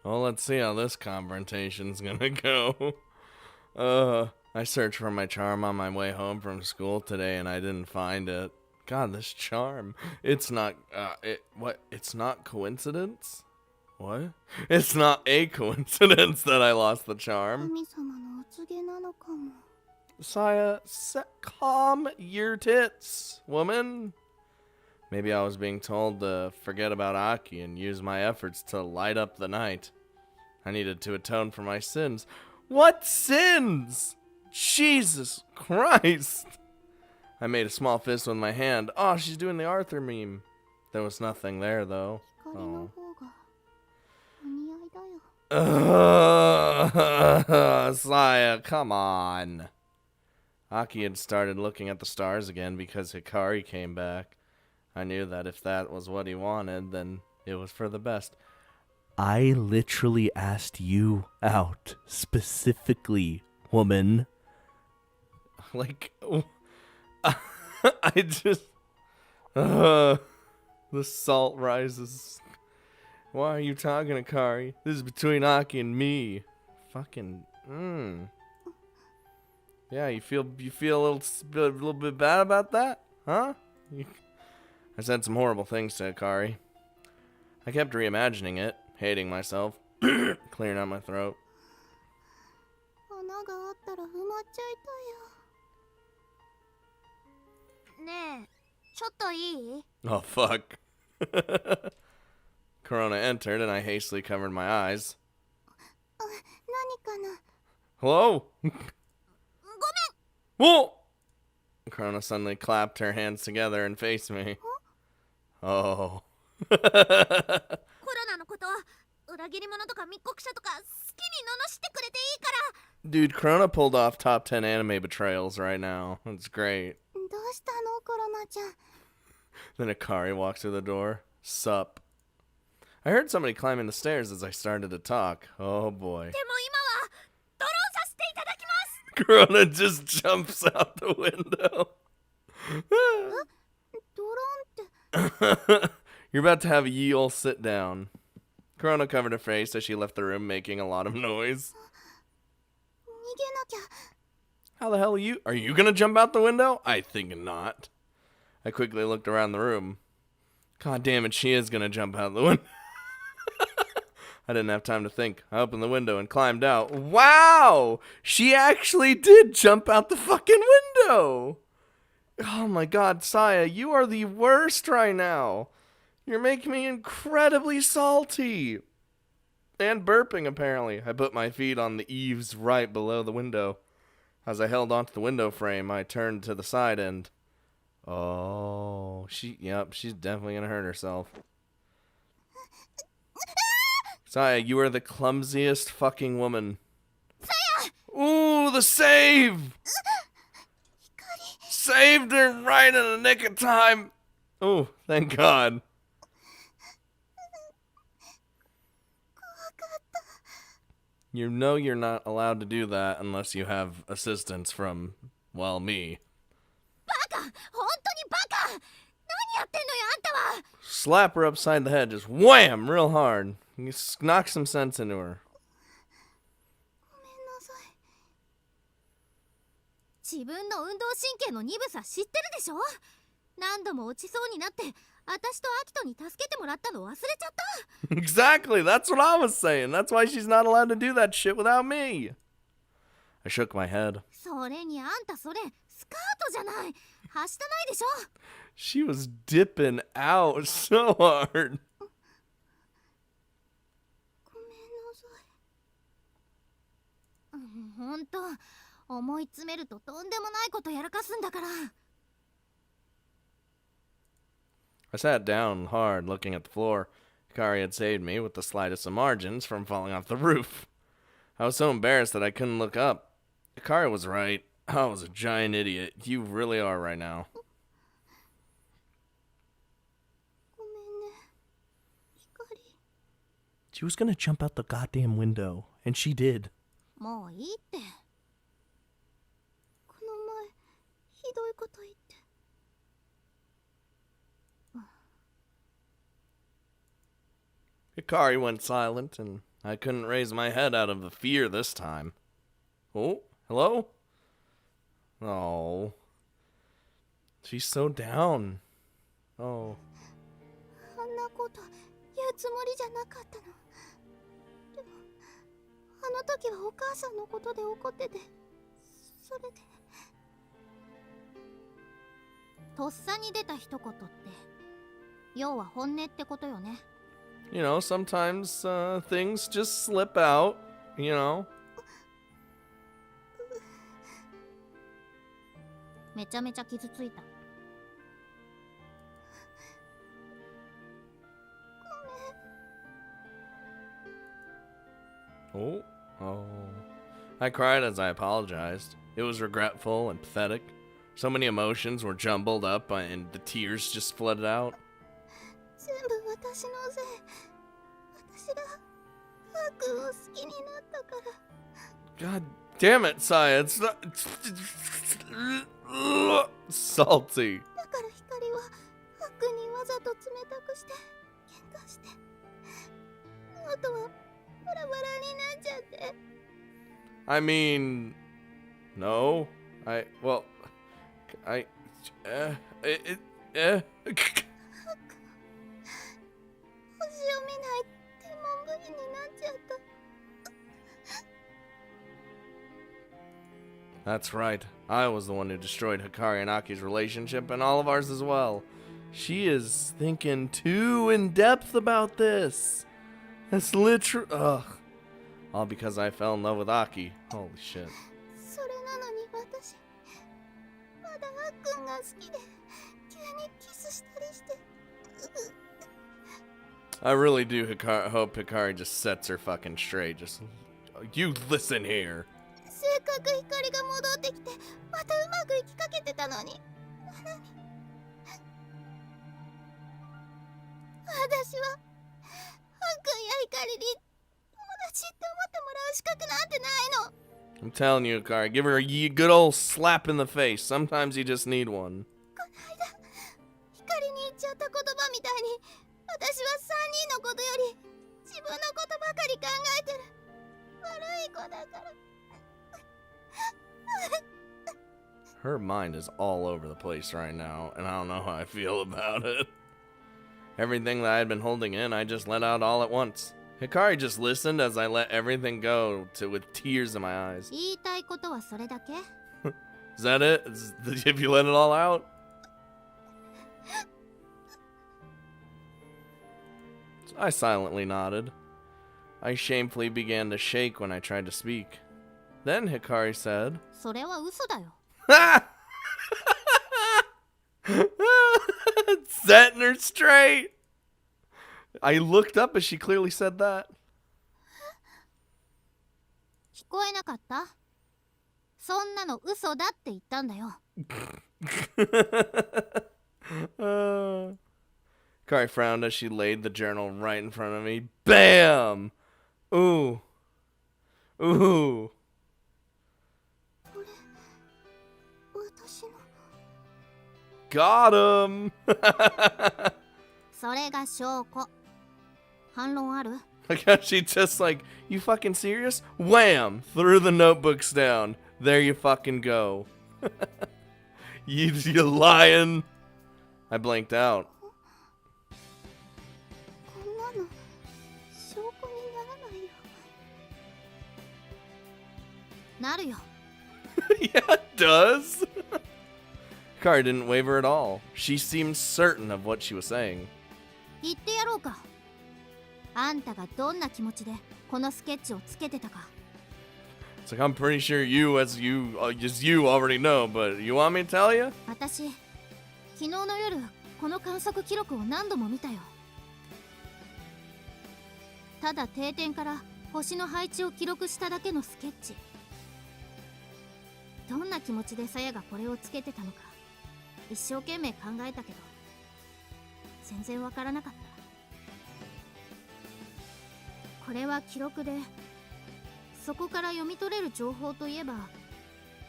Well, let's see how this confrontation's gonna go. I searched for my charm on my way home from school today and I didn't find it. God, this charm. It's not, It's not coincidence? What? It's not a coincidence that I lost the charm. Saya, calm your tits, woman. Maybe I was being told to forget about Aki and use my efforts to light up the night. I needed to atone for my sins. What sins? Jesus Christ! I made a small fist with my hand. Oh, she's doing the Arthur meme. There was nothing there, though. Oh. Saya, come on. Aki had started looking at the stars again because Hikari came back. I knew that if that was what he wanted, then it was for the best. I literally asked you out specifically, woman. Like, I just... the salt rises. Why are you talking to Kari? This is between Aki and me. Fucking, Yeah, you feel a little bit bad about that? Huh? I said some horrible things to Kari. I kept reimagining it, hating myself, clearing out my throat. Oh, fuck. Corona entered and I hastily covered my eyes. Hello? Whoa! Corona suddenly clapped her hands together and faced me. Oh. Dude, Corona pulled off top 10 anime betrayals right now. That's great. Then Akari walks through the door. Sup. I heard somebody climbing the stairs as I started to talk. Oh boy. Corona just jumps out the window. You're about to have a ye ol' sit down. Corona covered her face as she left the room, making a lot of noise. How the hell are you gonna jump out the window? I think not. I quickly looked around the room. God damn it, she is gonna jump out the window. I didn't have time to think. I opened the window and climbed out. Wow! She actually did jump out the fucking window! Oh my god, Saya, you are the worst right now. You're making me incredibly salty. And burping, apparently. I put my feet on the eaves right below the window. As I held onto the window frame, I turned to the side and... Oh, she's definitely gonna hurt herself. Saya, you are the clumsiest fucking woman. Saya! Ooh, the save! Saved her right in the nick of time. Oh, thank God. You know you're not allowed to do that unless you have assistance from, well, me. Slap her upside the head, just wham, real hard. You knock some sense into her. Exactly, that's what I was saying. That's why she's not allowed to do that shit without me. I shook my head. She was dipping out so hard. I sat down hard, looking at the floor. Hikari had saved me with the slightest of margins from falling off the roof. I was so embarrassed that I couldn't look up. Hikari was right. I was a giant idiot. You really are right now. She was gonna jump out the goddamn window, and she did. Hikari went silent, and I couldn't raise my head out of the fear this time. Oh, hello? Oh. She's so down. Oh. あんなこと言うつもりじゃなかったの。でもあの時はお母さんのことで怒ってて、それでとっさに出た一言って要は本音ってことよね。You know, sometimes things just slip out, you know. めちゃめちゃ傷ついた。 Oh. I cried as I apologized. It was regretful and pathetic. So many emotions were jumbled up and the tears just flooded out. 全部私のせい。私があーくんを好きになったから。 God damn it, Saya. It's not... salty. だから光はあーくんにわざと冷たくして喧嘩して、あとはバラバラになっちゃって。 I mean... No. Well... That's right. I was the one who destroyed Hikari and Aki's relationship and all of ours as well. She is thinking too in depth about this. That's literal. Ugh. All because I fell in love with Aki. Holy shit. それなのに私まだあっくんが好きで急にキスしたりして。 I really do hope Hikari just sets her fucking straight. Just, you listen here. せっかく光が戻ってきてまたうまくいきかけてたのに。なのに私はあっくんや光に友達って思ってもらう資格なんてないの。 I'm telling you, Hikari, give her a good old slap in the face. Sometimes you just need one. この間光に言っちゃった言葉みたいに私は3人のことより自分のことばかり考えてる悪い子だから。 Her mind is all over the place right now, and I don't know how I feel about it. Everything that I had been holding in, I just let out all at once. Hikari just listened as I let everything go with tears in my eyes. 言いたいことはそれだけ？ Is that it? If you let it all out? I silently nodded. I shamefully began to shake when I tried to speak. Then Hikari said, それは嘘だよ。 Setting her straight. I looked up as she clearly said that. 聞こえなかった？そんなの嘘だって言ったんだよ。 Kari frowned as she laid the journal right in front of me. Bam! Ooh. Ooh. これ私の。 Got him! それが証拠。反論ある？ Like how she just like, you fucking serious? Wham! Threw the notebooks down. There you fucking go. You lying. I blinked out. こんなの証拠にならないよ。なるよ。 Yeah, it does. Kari didn't waver at all. She seemed certain of what she was saying. 言ってやろうか。あんたがどんな気持ちでこのスケッチをつけてたか。 It's like, I'm pretty sure you already know, but you want me to tell you? 私、昨日の夜この観測記録を何度も見たよ。ただ定点から星の配置を記録しただけのスケッチ。どんな気持ちでサヤがこれをつけてたのか一生懸命考えたけど全然わからなかった。これは記録でそこから読み取れる情報といえば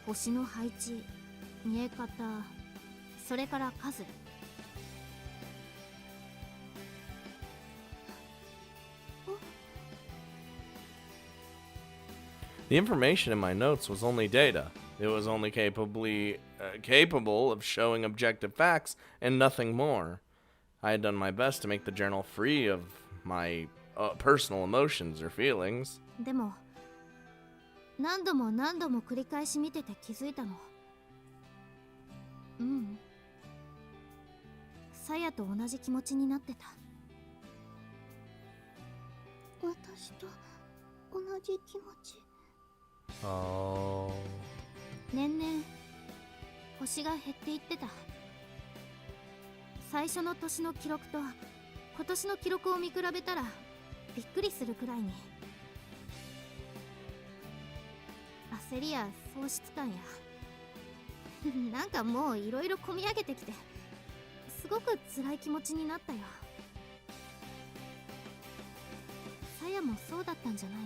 星の配置、見え方、それから数。The information in my notes was only data. It was only capable of showing objective facts and nothing more. I had done my best to make the journal free of my personal emotions or feelings. でも何度も何度も繰り返し見てて気づいたの。さやと同じ気持ちになってた。私と同じ気持ち。年々星が減っていってた。最初の年の記録と今年の記録を見比べたらびっくりするくらいに。焦りや喪失感やなんかもういろいろ込み上げてきてすごく辛い気持ちになったよ。さやもそうだったんじゃないの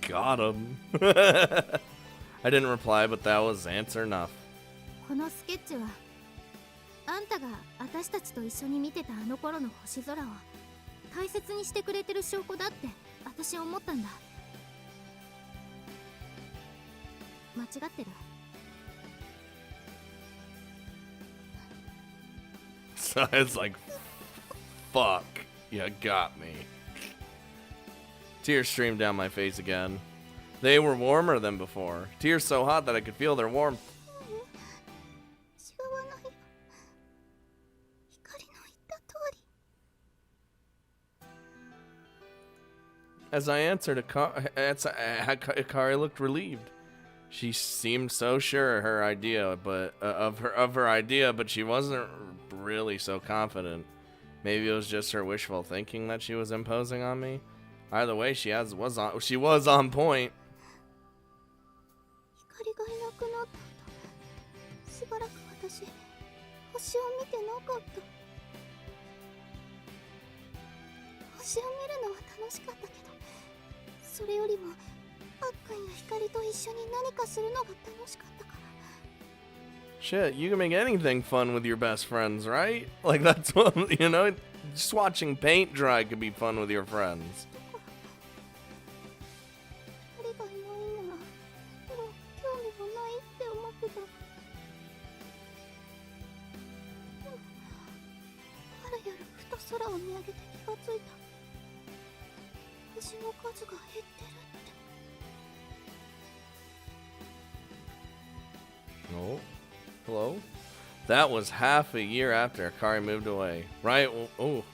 ？Got him. I didn't reply, but that was answer enough. このスケッチはあんたが私たちと一緒に見てたあの頃の星空を大切にしてくれてる証拠だって私は思ったんだ。間違ってる？ So it's like, fuck, you got me. Tears streamed down my face again. They were warmer than before. Tears so hot that I could feel their warmth. As I answered, Akari looked relieved. She seemed so sure of her idea, but she wasn't really so confident. Maybe it was just her wishful thinking that she was imposing on me. Either way, she was on point. 光がいなくなった後、しばらく私、星を見てなかった。星を見るのは楽しかったけど、それよりもあっくんや光と一緒に何かするのが楽しかったから。Shit, you can make anything fun with your best friends, right? Like that's what, you know, just watching paint dry could be fun with your friends. 光がいないなら、もう興味もないって思ってた。ある夜ふと空を見上げて気がついた。星の数が減ってるって。Oh, hello? That was half a year after Akari moved away. Right? Oh.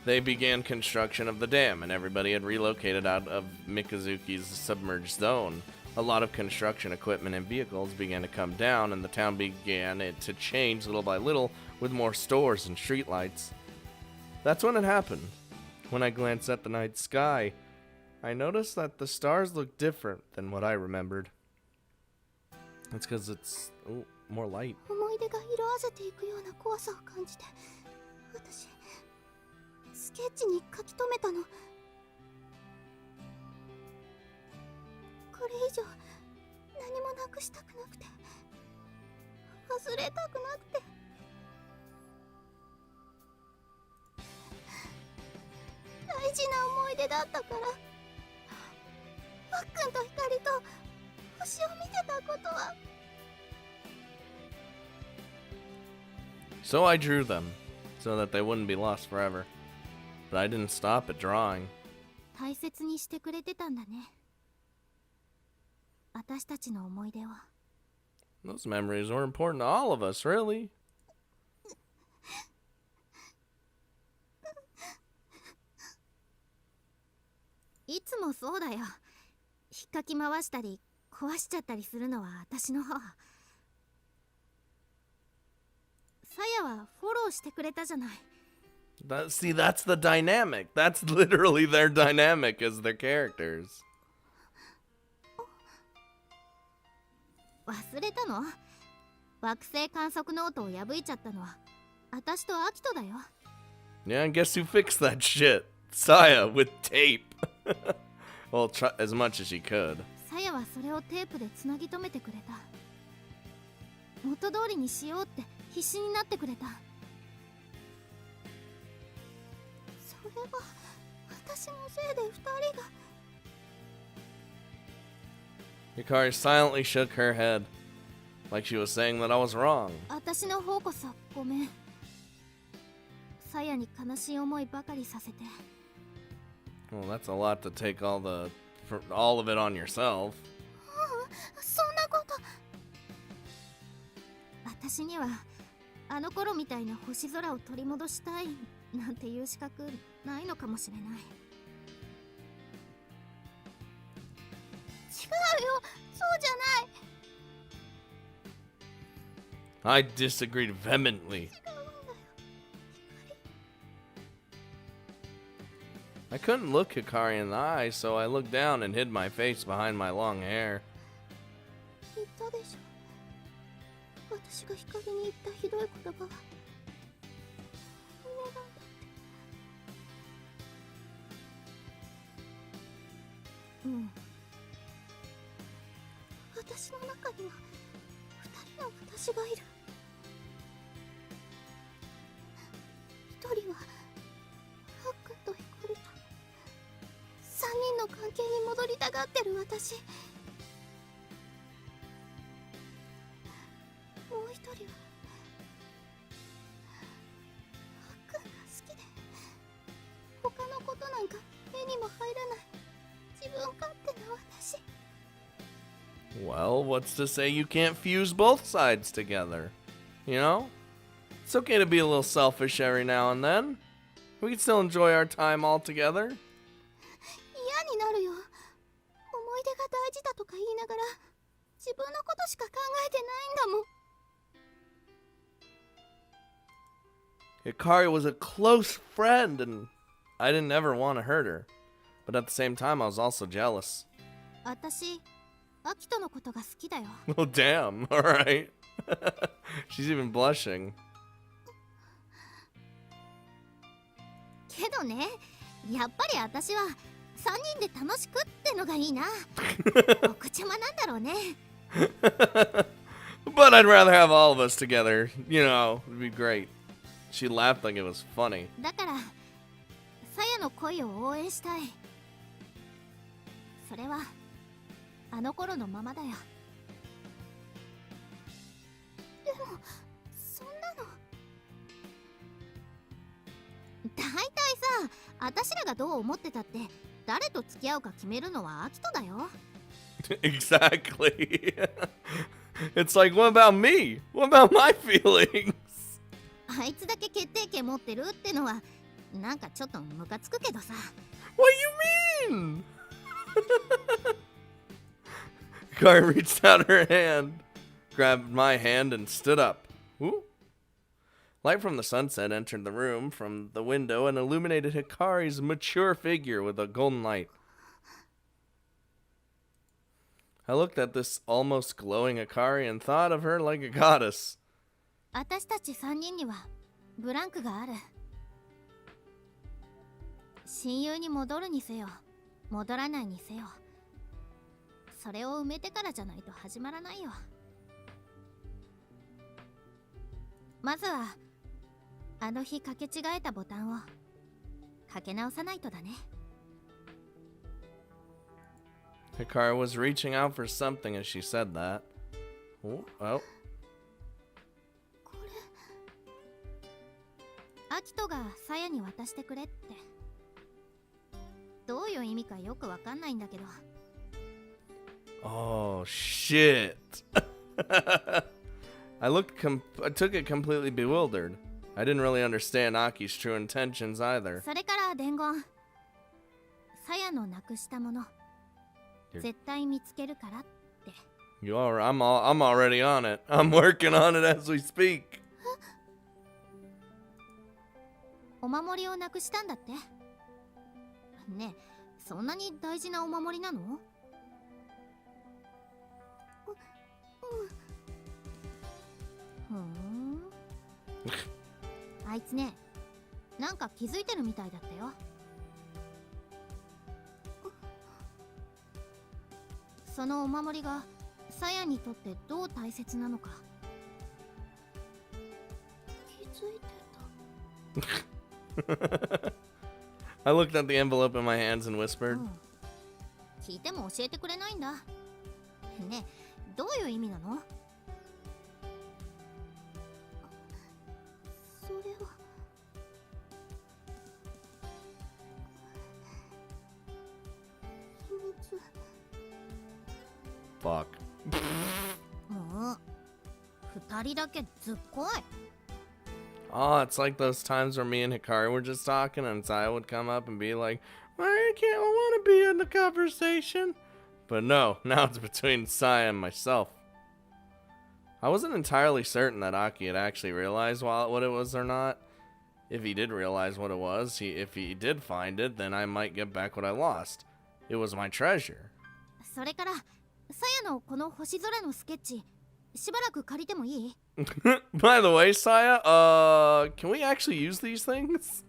They began construction of the dam, and everybody had relocated out of Mikazuki's submerged zone. A lot of construction equipment and vehicles began to come down, and the town began to change little by little with more stores and streetlights. That's when it happened. When I glanced at the night sky, I noticed that the stars looked different than what I remembered. That's because it's more light. 思い出が色あせていくような怖さを感じて、私スケッチに書き留めたの。これ以上何もなくしたくなくて、忘れたくなくて。大事な思い出だったから、あっくんと光と星を見てたことは。So I drew them, so that they wouldn't be lost forever. But I didn't stop at drawing. 大切にしてくれてたんだね。私たちの思い出を。Those memories were important to all of us, really. いつもそうだよ。引っかき回したり壊しちゃったりするのは私の方。さやはフォローしてくれたじゃない。See, that's the dynamic. That's literally their dynamic as their characters. 忘れたの？惑星観測ノートを破いちゃったのは私とアキトだよ。Yeah, and guess who fixed that shit? Saya with tape. Well, try as much as she could. さやはそれをテープでつなぎ止めてくれた。元通りにしようって必死になってくれた。そそれは私のせいで2人が。 Hikari silently shook her head, like she was saying that I was wrong. 私の方こそごめん。さやに悲しい思いばかりさせて。 Well, that's a lot to take all of it on yourself. そんなこと。私にはあの頃みたいな星空を取り戻したいなんていう資格ないのかもしれない。違うよ、そうじゃない。 I disagreed vehemently. I couldn't look Hikari in the eye, so I looked down and hid my face behind my long hair. 言ったでしょ、私が光に言ったひどい言葉は。うん、私の中には2人の私がいる。1人はハックと光と3人の関係に戻りたがってる私。もう1人はハックが好きで他のことなんか目にも入らない自分勝手な私。 Well, what's to say you can't fuse both sides together? You know? It's okay to be a little selfish every now and then. We can still enjoy our time all together. 嫌になるよ。思い出が大事だとか言いながら自分のことしか考えてないんだもん。 Hikari was a close friend, and I didn't ever want to hurt her. But at the same time, I was also jealous. 私、アキトのことが好きだよ。 Well, damn. All right. She's even blushing. けどね、やっぱり私は3人で楽しくってのがいいな。お口間なんだろうね。 But I'd rather have all of us together. You know, it'd be great. She laughed like it was funny. だからさやの恋を応援したい。それはあの頃のままだよ。でもそんなの大体さ、私らがどう思ってたって誰と付き合うか決めるのはアキトだよ。 Exactly. It's like, what about me? What about my feelings? あいつだけ決定権持ってるってのはなんかちょっとムカつくけどさ。 What do you mean? Hikari reached out her hand, grabbed my hand, and stood up. Ooh. Light from the sunset entered the room from the window and illuminated Hikari's mature figure with a golden light. I looked at this almost glowing Hikari and thought of her like a goddess. 私たち3人にはブランクがある。親友に戻るにせよ戻らないにせよ、それを埋めてからじゃないと始まらないよ。まずはあの日かけ違えたボタンをかけ直さないとだね。 Hikari was reaching out for something as she said that. Oh, well. これアキトがさやに渡してくれってどういう意味かよくわかんないんだけど。 Oh, shit. I took it completely bewildered. I didn't really understand Aki's true intentions either. それから伝言、さやのなくしたもの絶対見つけるからって。 I'm already on it. I'm working on it as we speak. お守りをなくしたんだって。ねえ、そんなに大事なお守りなの？ふん。あいつね、なんか気づいてるみたいだったよ。そのお守りがさやにとってどう大切なのか気づいてた。I looked at the envelope in my hands and whispered. 聞いても教えてくれないんだ。ねえ、どういう意味なの？それは。秘密。Fuck. もう、二人だけずっこい。Oh, it's like those times where me and Hikari were just talking and Saya would come up and be like, I want to be in the conversation. But no, now it's between Saya and myself. I wasn't entirely certain that Aki had actually realized what it was or not. If he did realize what it was, if he did find it, then I might get back what I lost. It was my treasure. それから、さやのこの星空のスケッチ、しばらく借りてもいい？ By the way, Saya, can we actually use these things?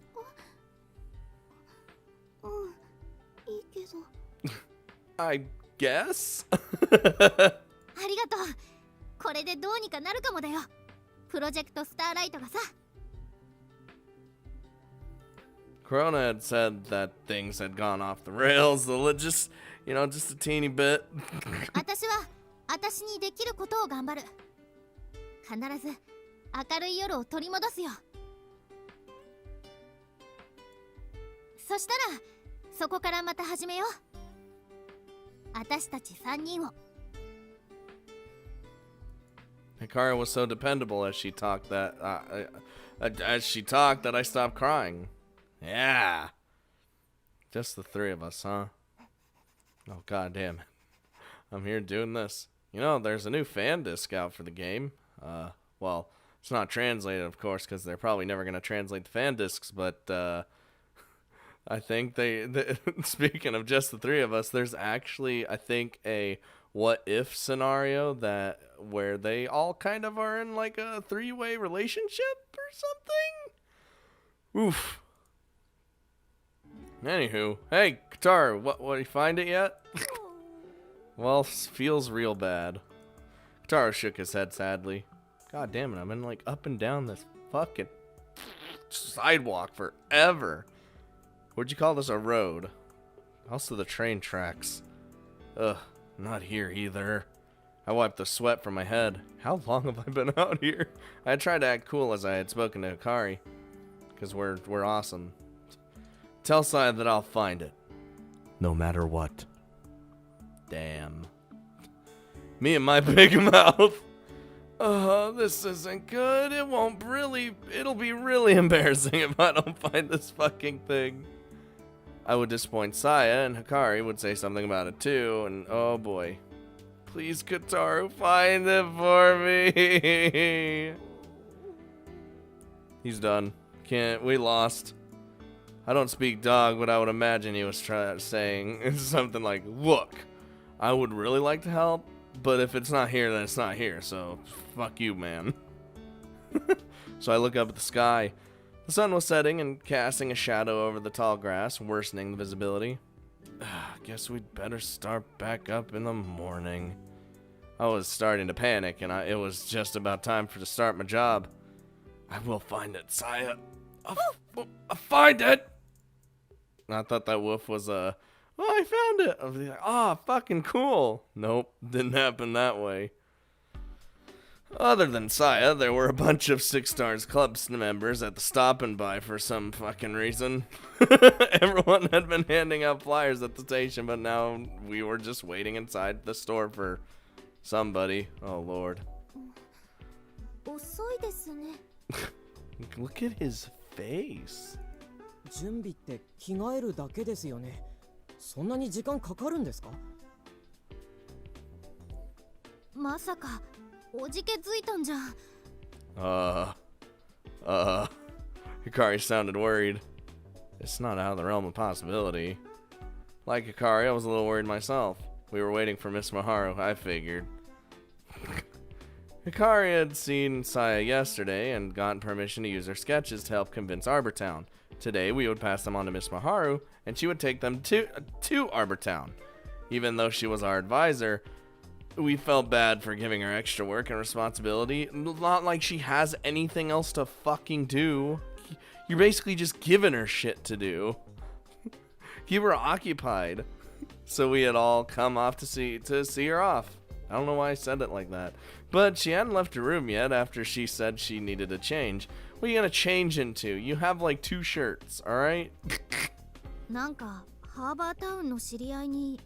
うん、いいけど。I guess? ありがとう。これでどうにかなるかもだよ。プロジェクトスターライトがさ。Corona had said that things had gone off the rails, just a teeny bit. 私は私にできることを頑張る。必ず明るい夜を取り戻すよ。そしたらそこからまた始めよう。私たち3人を。Hikari was so dependable as she talked that I stopped crying. Yeah. Just the three of us, huh? Oh, god damn it. I'm here doing this. You know, there's a new fan disc out for the game. Well, it's not translated, of course, because they're probably never going to translate the fan discs, but, I think speaking of just the three of us, there's actually, I think, a what-if scenario where they all kind of are in, like, a three-way relationship or something? Oof. Anywho, hey, Kataru, what, you find it yet? Well, feels real bad. Kataru shook his head sadly. God damn it, I've been like up and down this fucking sidewalk forever. What'd you call this, a road? Also the train tracks. Ugh, not here either. I wiped the sweat from my head. How long have I been out here? I tried to act cool as I had spoken to Hikari. Because we're awesome. Tell Sai that I'll find it. No matter what. Damn. Me and my big mouth. Oh, this isn't good. It'll be really embarrassing if I don't find this fucking thing. I would disappoint Saya, and Hikari would say something about it too, and oh boy. Please, Kataru, find it for me. He's done. We lost. I don't speak dog, but I would imagine he was saying something like, look, I would really like to help, but if it's not here, then it's not here, so fuck you, man. So I look up at the sky. The sun was setting and casting a shadow over the tall grass, worsening the visibility. Guess we'd better start back up in the morning. I was starting to panic, and it was just about time to start my job. I will find it, Saya. I'll find it! I thought that wolf was oh, I found it. I was like, oh, fucking cool. Nope, didn't happen that way. Other than Saya, there were a bunch of Six Stars Club members at the stop and by for some fucking reason. Everyone had been handing out flyers at the station, but now we were just waiting inside the store for somebody. Oh, Lord. Look at his face. 準備って着替えるだけですよね。そんなに時間かかるんですか？まさかおじけづいたんじゃ。Hikari sounded worried. It's not out of the realm of possibility. Like Hikari, I was a little worried myself. We were waiting for Miss Maharu, I figured. Hikari had seen Saya yesterday and gotten permission to use her sketches to help convince Arbortown. Today, we would pass them on to Miss Maharu, and she would take them to Arbortown. Even though she was our advisor, we felt bad for giving her extra work and responsibility. Not like she has anything else to fucking do. You're basically just giving her shit to do. Keep her occupied. So we had all come off to see her off. I don't know why I said it like that. But she hadn't left her room yet after she said she needed a change. What are you gonna change into? You have like 2 shirts, alright? なんかハーバータウンの知り合いに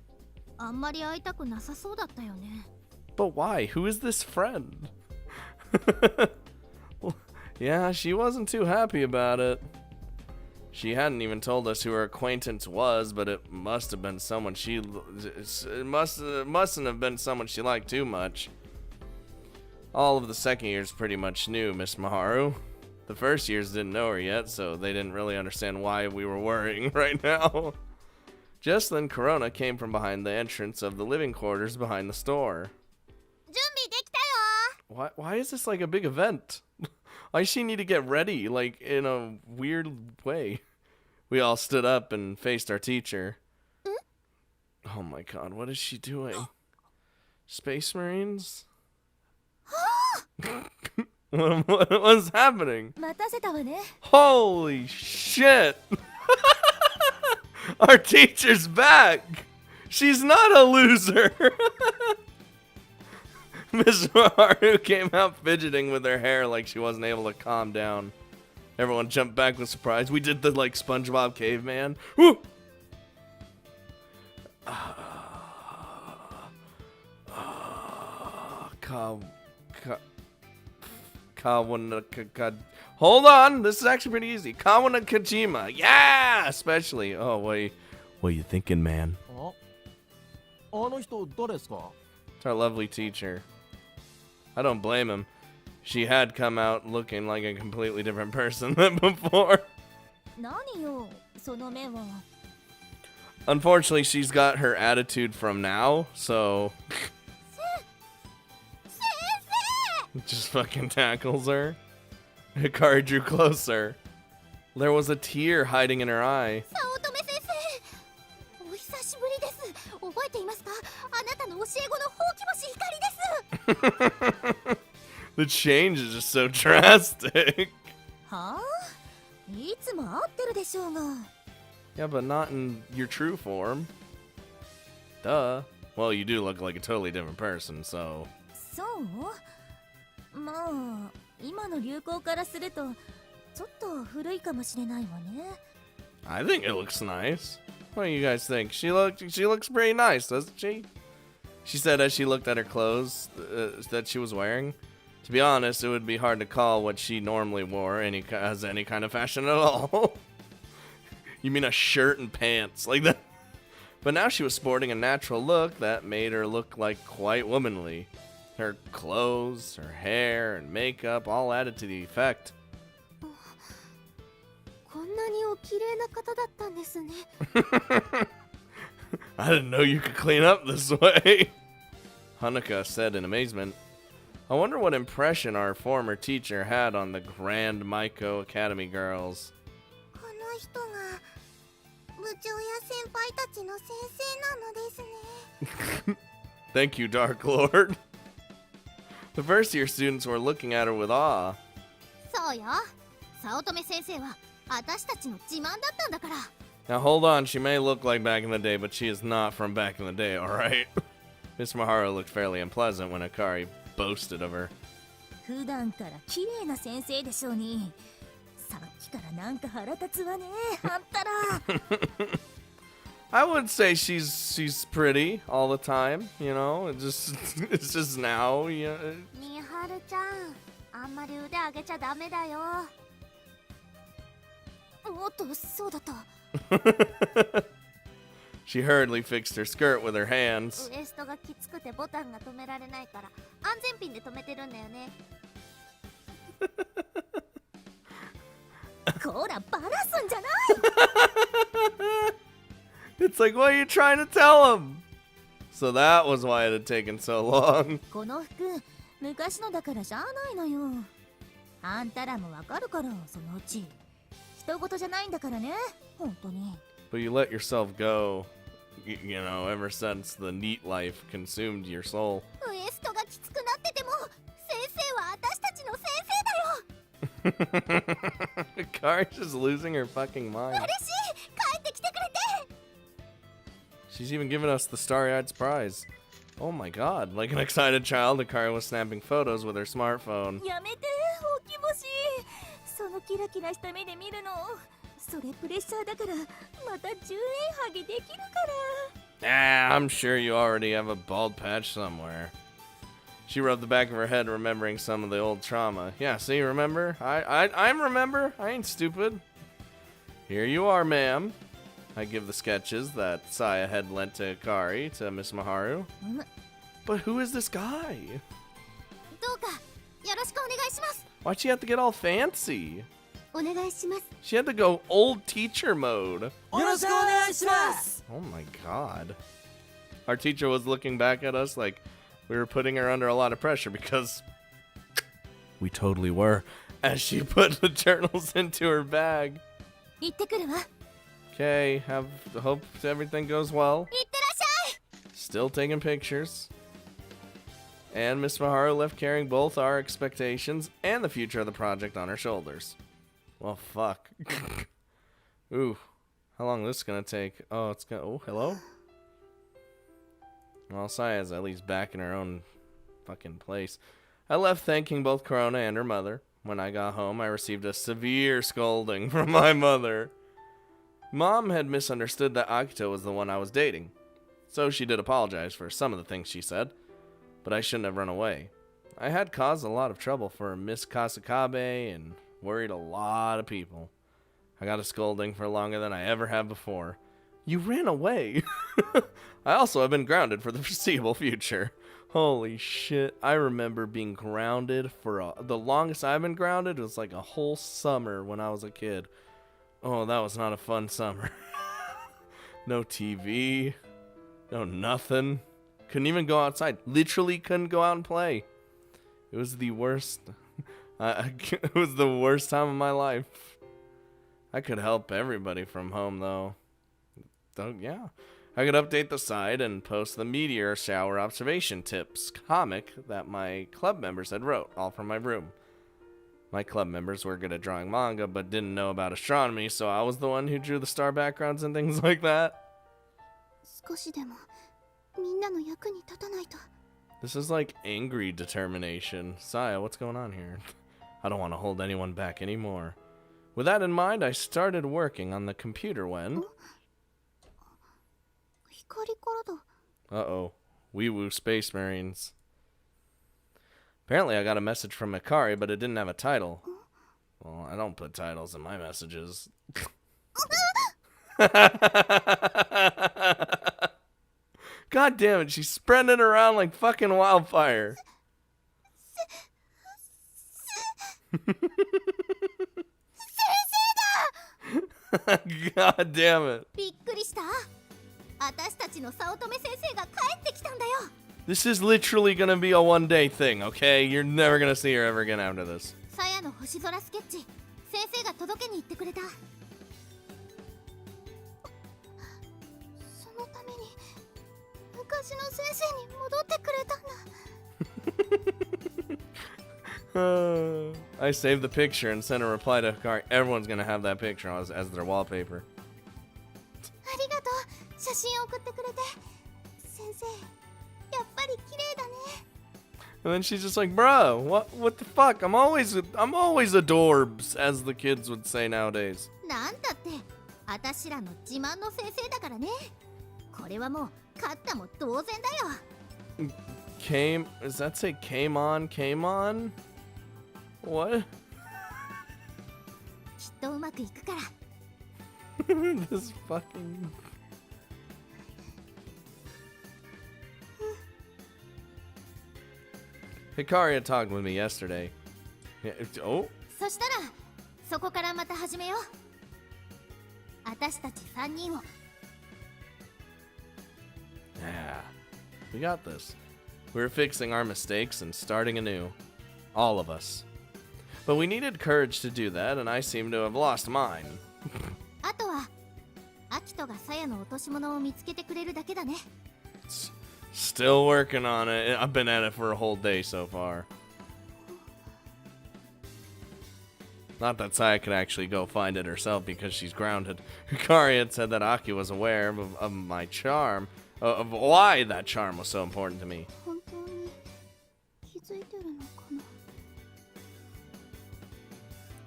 あんまり会いたくなさそうだったよね。 But why? Who is this friend? Yeah, she wasn't too happy about it. She hadn't even told us who her acquaintance was, but it must have been someone it mustn't have been someone she liked too much. All of the second years pretty much knew Miss Maharu. The first years didn't know her yet, so they didn't really understand why we were worrying right now. Just then, Corona came from behind the entrance of the living quarters behind the store. 準備できたよ。 Why is this like a big event? Why does she need to get ready, like, in a weird way? We all stood up and faced our teacher. Oh my god, what is she doing? Space Marines? What's happening? 待たせたわね。 Holy shit! Our teacher's back! She's not a loser! Miss Maharu came out fidgeting with her hair like she wasn't able to calm down. Everyone jumped back with surprise. We did the like SpongeBob caveman. Woo! Hold on, this is actually pretty easy. Kawana Kojima, yeah, especially. Oh, what are you thinking, man? あの人誰ですか? It's our lovely teacher. I don't blame him. She had come out looking like a completely different person than before. 何よ、その目は。 Unfortunately, she's got her attitude from now, so just fucking tackles her. Hikari drew closer. There was a tear hiding in her eye. 早乙女先生、お久しぶりです。覚えていますか？あなたの教え子のほうき星光です。 The change is just so drastic. はあ？いつも会ってるでしょうが。 Yeah, but not in your true form. Duh. Well, you do look like a totally different person, so. そう？まあ、今の流行からするとちょっと古いかもしれないわね。 I think it looks nice. What do you guys think? She looks pretty nice, doesn't she? She said as she looked at her clothes that she was wearing. To be honest, it would be hard to call what she normally wore as any kind of fashion at all. You mean a shirt and pants like that? But now she was sporting a natural look that made her look like quite womanly. Her clothes, her hair, and makeup all added to the effect. こんなにお綺麗な方だったんですね。 I didn't know you could clean up this way. Hanukkah said in amazement. I wonder what impression our former teacher had on the Grand Maiko Academy girls. この人が部長や先輩たちの先生なのですね。 Thank you, Dark Lord. The first year students were looking at her with awe. そうよ。早乙女先生は私たちの自慢だったんだから。 Now hold on, she may look like back in the day, but she is not from back in the day, alright? Miss Maharu looked fairly unpleasant when Hikari boasted of her. 普段から綺麗な先生でしょうに。さっきからなんか腹立つわね。あんたら。 I would say she's pretty all the time, you know. It's just now, you know. みはるちゃん、あんまり腕上げちゃダメだよ。おっと、そうだった。 She hurriedly fixed her skirt with her hands. ウエストがきつくてボタンが止められないから安全ピンで止めてるんだよね。こら、バラすんじゃない。 It's like, what are you trying to tell him? So that was why it had taken so long. この服、昔のだからしゃあないのよ。あんたらもわかるから、そのうち。人事じゃないんだからね、本当に。 But you let yourself go, you know, ever since the neat life consumed your soul. ウエストがきつくなってても、先生は私たちの先生だよ。 Kari's just losing her fucking mind. 嬉しい、帰ってきてくれて。She's even giving us the starry-eyed surprise. Oh my god, like an excited child, Akari was snapping photos with her smartphone. やめて大き星そのキラキラした目で見るのそれプレッシャーだからまた10円ハゲできるから Ah, I'm sure you already have a bald patch somewhere. She rubbed the back of her head, remembering some of the old trauma. Yeah, see, remember? I'm remember. I ain't stupid. Here you are, ma'am. I give the sketches that Saya had lent to Akari to Miss Maharu. But who is this guy? どうかよろしくお願いします。 Why'd she have to get all fancy? お願いします。 She had to go old teacher mode. よろしくお願いします Oh my god. Our teacher was looking back at us like we were putting her under a lot of pressure because we totally were, as she put the journals into her bag. 行ってくるわ Okay, hope everything goes well. いってらっしゃい。 Still taking pictures. And Miss Maharu left carrying both our expectations and the future of the project on her shoulders. Well, fuck. Ooh. How long is this gonna take? Oh, it's gonna... Oh, hello? Well, Saya's at least back in her own fucking place. I left thanking both Corona and her mother. When I got home, I received a severe scolding from my mother. Mom had misunderstood that Akito was the one I was dating. So she did apologize for some of the things she said. But I shouldn't have run away. I had caused a lot of trouble for Miss Kasakabe and worried a lot of people. I got a scolding for longer than I ever have before. You ran away! I also have been grounded for the foreseeable future. Holy shit. I remember being grounded for the longest I've been grounded was like a whole summer when I was a kid. Oh, that was not a fun summer. No TV. No nothing. Couldn't even go outside. Literally couldn't go out and play. It was the worst. It was the worst time of my life. I could help everybody from home, though. Yeah. I could update the site and post the meteor shower observation tips comic that my club members had wrote, all from my room. My club members were good at drawing manga, but didn't know about astronomy, so I was the one who drew the star backgrounds and things like that. 少しでもみんなの役に立たないと。 This is like angry determination. Saya, what's going on here? I don't want to hold anyone back anymore. With that in mind, I started working on the computer when... 光からだ。 Uh-oh. Wee Woo Space Marines. Apparently I got a message from Akari, but it didn't have a title. Well, I don't put titles in my messages. God damn it, she's spreading it around like fucking wildfire. God damn it. びっくりした。私たちの早乙女先生が帰ってきたんだよ。 This is literally gonna be a one-day thing, okay? You're never gonna see her ever again after this. さやの星空スケッチ、先生が届けに行ってくれた。そのために昔の先生に戻ってくれたんだ。I saved the picture and sent a reply to Akari. Everyone's gonna have that picture as their wallpaper. ありがとう。写真を送ってくれて。先生、やっぱり綺麗だね。 And then she's just like, bro, what the fuck? I'm always adorbs, as the kids would say nowadays. なんだって、あたしらの自慢の先生だからね。これはもう勝ったも同然だよ。Does that say came on? What? きっとうまくいくから。This fucking... Hikari had talked with me yesterday. Oh? そしたら、そこからまた始めよう。あたしたち3人を。 Yeah. We got this. We were fixing our mistakes and starting anew. All of us. But we needed courage to do that, and I seem to have lost mine. あとは、アキトがサヤの落とし物を見つけてくれるだけだね。 Still working on it. I've been at it for a whole day so far. Not that Saya could actually go find it herself because she's grounded. Hikari had said that Aki was aware of my charm, of why that charm was so important to me. 本当に気づいてるのかな。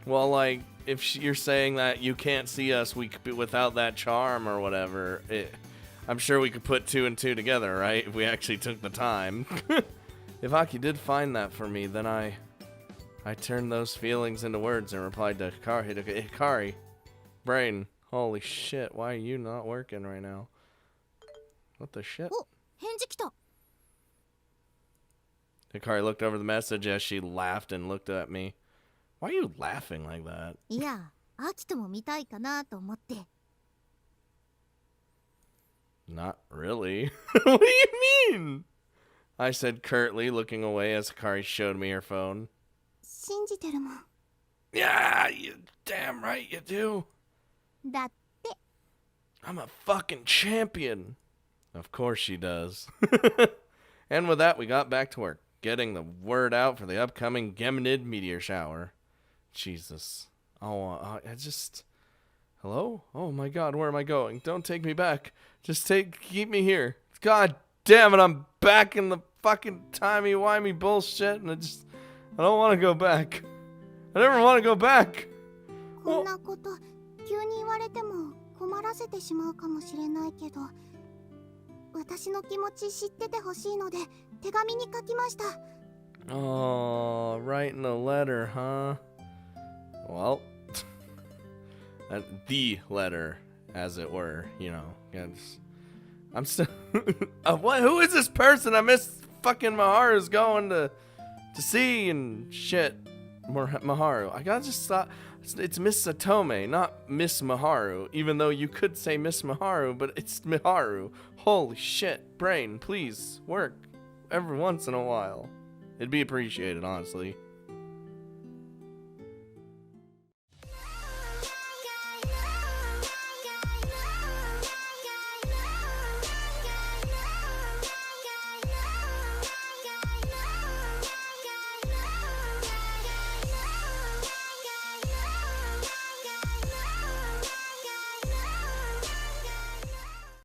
Well, like, if you're saying that you can't see us without that charm or whatever, I'm sure we could put 2 and 2 together, right? If we actually took the time. If Aki did find that for me, then I turned those feelings into words and replied to Hikari. Hikari, brain, holy shit, why are you not working right now? What the shit? お、返事来た。 Hikari looked over the message as she laughed and looked at me. Why are you laughing like that? いや、アキトも見たいかなと思って。 Not really. What do you mean? I said curtly, looking away as Hikari showed me her phone. 信じてるもん。 Yeah, you damn right you do. だって。 I'm a fucking champion. Of course she does. And with that, we got back to work, getting the word out for the upcoming Geminid meteor shower. Jesus. Oh, I just... Hello? Oh my god, where am I going? Don't take me back. Keep me here. God damn it, I'm back in the fucking timey-wimey bullshit, and I don't want to go back. I never want to go back. こんなこと急に言われても困らせてしまうかもしれないけど、私の気持ち知っててほしいので手紙に書きました。 Oh, writing a letter, huh? Well, the letter, as it were, you know. I'm still... what? Who is this person? I miss fucking Maharu's going to see and shit. Maharu. I gotta just stop. It's Miss Satome, not Miss Maharu. Even though you could say Miss Maharu, but it's Maharu. Holy shit. Brain, please, work every once in a while. It'd be appreciated, honestly.